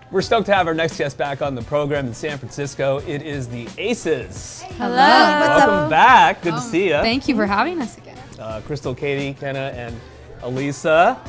We're stoked to have our next guest back on the program in San Francisco. It is the Aces. Hello. Welcome back. Good to see you. Thank you for having us again. Crystal, Katie, Kenna, and Elisa.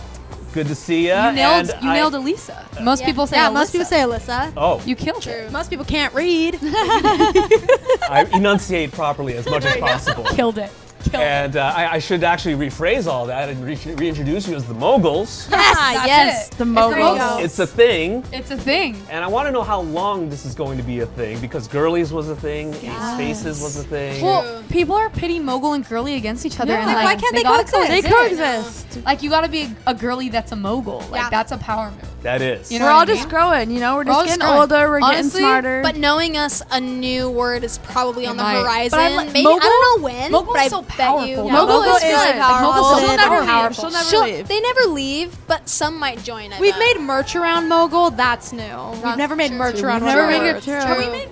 Good to see you. You nailed Elisa. Most people say Alyssa. Most people say Alyssa. Oh. You killed it. Most people can't read. I enunciate properly as much as possible. Killed it. And I should actually rephrase all that and reintroduce you as the Moguls. Yes. It. The Moguls. It's a thing. It's a thing. And I want to know how long this is going to be a thing, because Girlies was a thing, Ace Faces was a thing. Well, people are pitting Mogul and girly against each other. Yeah. And Like, why can't they gotta coexist? They coexist. Like, you gotta be a girly that's a mogul. Like, Yeah. that's a power move. That is. You know We're what all I mean? just growing, you know? We're all just just getting growing. older, we're getting Honestly, smarter. But knowing us, a new word is probably on the might. horizon. But Maybe Mogul- I don't know when. Mogul but is so I bet powerful. you. Yeah, Mogul Mogul is is really good. powerful. She'll never leave. powerful. She'll never leave. They never leave, but some might join. We've made merch around Mogul. That's new. We've never made true. merch around We've never Mogul. made it true. Have we made?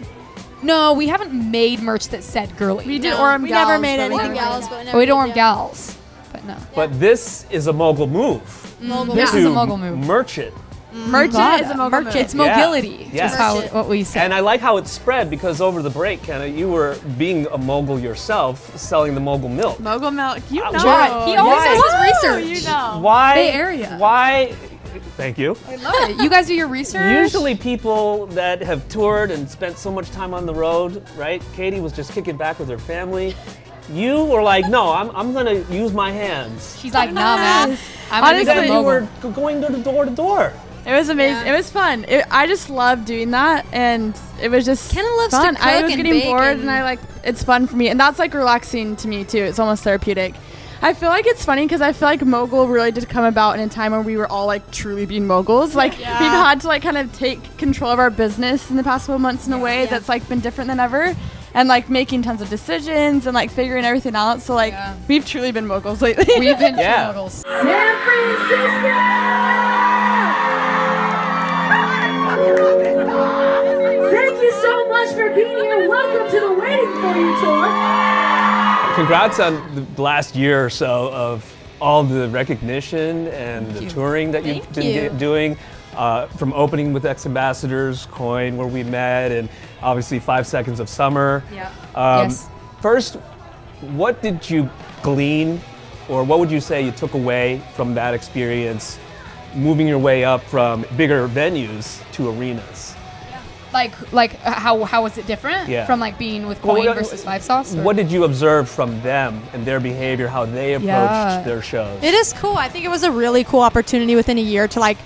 No, we haven't made merch that said girly. We did No, Orem we Gals. never made but we anything never made gals, it. but never We don't did, want gals, but no. But this is a Mogul move. Mogul. This to is a Mogul move. merch it. Merchant is a Mogul move. It's Yeah. mogility. Yeah. Is how Merchant. what we say. And I like how it spread, because over the break, Kenna, you were being a mogul yourself, selling the mogul milk. Mogul milk. You know. Why? He always Why? does his research. You know. Why? Bay Area. Why? Thank you. I love it. You guys do your research. Usually people that have toured and spent so much time on the road, right? Katie was just kicking back with her family. You were like, no, I'm gonna use my hands. She's like, nah, man. I'm Honestly, gonna Then be a you mogul. were going door to door. It was amazing. Yeah. It was fun. I just loved doing that, and it was just Kenna loves to fun. cook I was and getting bake bored, and- and I like it's fun for me, and that's like relaxing to me too. It's almost therapeutic. I feel like it's funny because I feel like Mogul really did come about in a time where we were all like truly being moguls. Like we've had to like kind of take control of our business in the past couple months in a way that's like been different than ever, and like making tons of decisions and like figuring everything out. So like we've truly been moguls lately. We've been Yeah. moguls. San Francisco! Thank you so much for being here. Welcome to the Waiting For You tour. Congrats on the last year or so of all the recognition and the touring that you've been doing. From opening with Ex Ambassadors, Coin, where we met, and obviously 5 Seconds of Summer. Yeah. Yes. First, what did you glean, or what would you say you took away from that experience, moving your way up from bigger venues to arenas? Like how was it different from like being with Coin versus Five Sauce? Or? What did you observe from them and their behavior, how they approached their shows? It is cool. I think it was a really cool opportunity within a year to like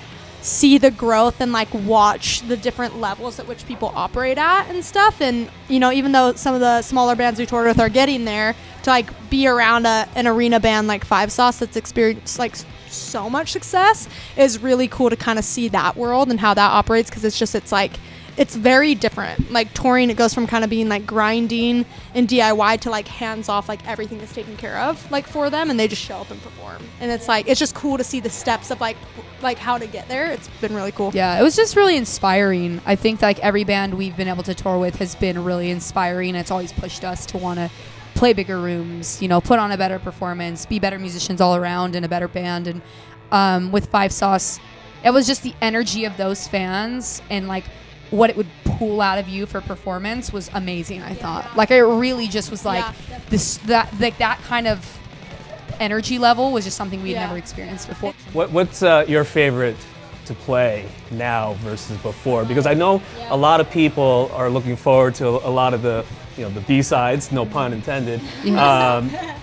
see the growth and like watch the different levels at which people operate at and stuff. And you know, even though some of the smaller bands we toured with are getting there, to like be around an arena band like Five Sauce that's experienced like so much success is really cool to kind of see that world and how that operates, because it's like it's very different. Like touring, it goes from kind of being like grinding and DIY to like hands off, like everything is taken care of like for them, and they just show up and perform. And it's like it's just cool to see the steps of like how to get there. It's been really cool. Yeah, it was just really inspiring. I think like every band we've been able to tour with has been really inspiring. It's always pushed us to want to play bigger rooms, you know, put on a better performance, be better musicians all around, and a better band. And with Five Sauce, it was just the energy of those fans and like what it would pull out of you for performance was amazing. I thought like it really just was like that kind of energy level was just something we'd never experienced before. What's your favorite to play now versus before? Because I know a lot of people are looking forward to a lot of the the B-sides, no pun intended.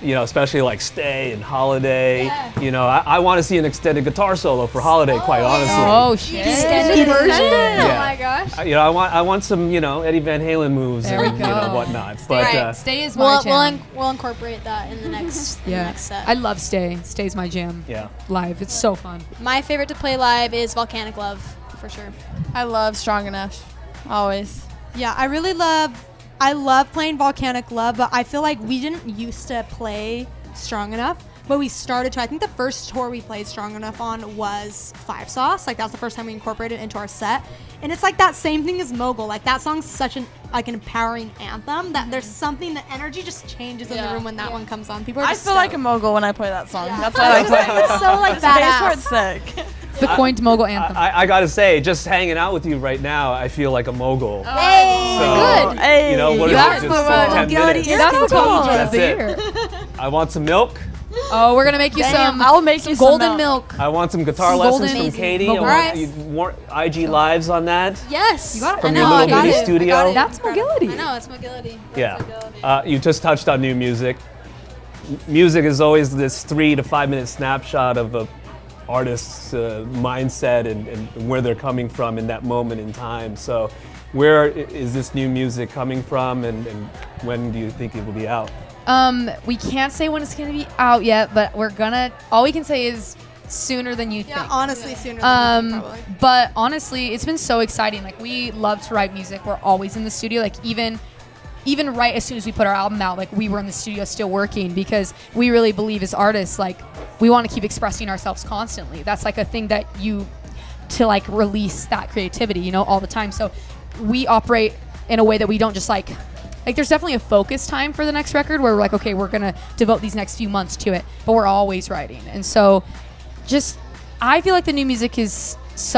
Especially like Stay and Holiday. I want to see an extended guitar solo for Holiday, quite honestly. Oh shit! Extended version. Yeah. Oh my gosh. I want some Eddie Van Halen moves There we and go. whatnot. Stay is my jam. We'll incorporate that in the next set. I love Stay. Stay's my jam. Yeah. Live, it's so fun. My favorite to play live is Volcanic Love, for sure. I love Strong Enough. Always. Yeah, I love playing Volcanic Love, but I feel like we didn't used to play Strong Enough, but we started to. I think the first tour we played Strong Enough on was Five Sauce. Like that was the first time we incorporated it into our set. And it's like that same thing as Mogul. Like that song's such an empowering anthem that there's something, the energy just changes in the room when that one comes on. People are I just feel like a mogul when I play that song. Yeah. That's why I play it. It's so like The bass badass. part's sick. The coined Mogul anthem. I gotta say, just hanging out with you right now, I feel like a mogul. Hey, So, good. Hey. You know, what is That's it, the just word. 10 minutes? That's the college That's of the it. year. I want some milk. Oh, we're gonna make you Damn, some. I'll make you some golden milk. milk. I want some guitar Some lessons golden from Katie. I Mogul. want Alright. you more IG lives on that. Yes. You got it. From I your know, little I got mini it. studio? I got it. That's Incredible. Mogility. I know, it's Mogility. Yeah. That's Mogility. You just touched on new music. Music is always this 3 to 5 minute snapshot of a artist's mindset and where they're coming from in that moment in time. So where is this new music coming from, and when do you think it will be out? We can't say when it's gonna be out yet, but we're gonna. All we can say is sooner than you Yeah, think. honestly, sooner than you think, probably. But honestly, it's been so exciting. Like, we love to write music. We're always in the studio. Like, even right as soon as we put our album out, like, we were in the studio still working, because we really believe as artists, like, we want to keep expressing ourselves constantly. That's like a thing that to like release that creativity, you know, all the time. So we operate in a way that we don't just like there's definitely a focus time for the next record where we're like, okay, we're gonna devote these next few months to it, but we're always writing. And so I feel like the new music is it's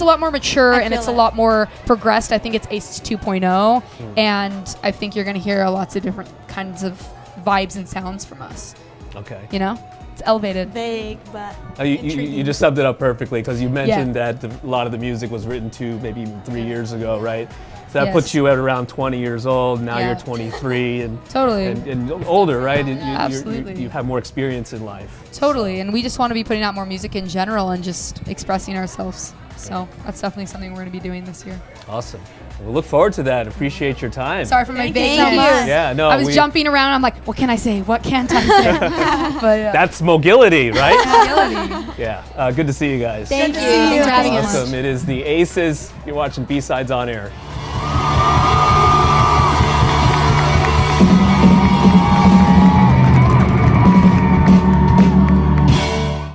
a lot more mature, and it's a lot more progressed. I think it's Ace 2.0, and I think you're gonna hear lots of different kinds of vibes and sounds from us. Okay. You know, it's elevated. Vague, but You intriguing. just summed it up perfectly, because you mentioned that a lot of the music was written maybe even 3 years ago, right? So that Yes. puts you at around 20 years old. Now Yeah. you're 23 and Totally. and older, right? And Absolutely. you have more experience in life. Totally, and we just want to be putting out more music in general and just expressing ourselves. So that's definitely something we're going to be doing this year. Awesome. We'll look forward to that. Appreciate your time. Sorry for my Thank you vagueness. so much. Yeah, no. I was jumping around. I'm like, what can I say? What can't I say? But That's Mogility, right? Mogility. Yeah. Good to see you guys. Thank you. Thanks for having us. Awesome. It is the Aces. You're watching B-Sides on Air.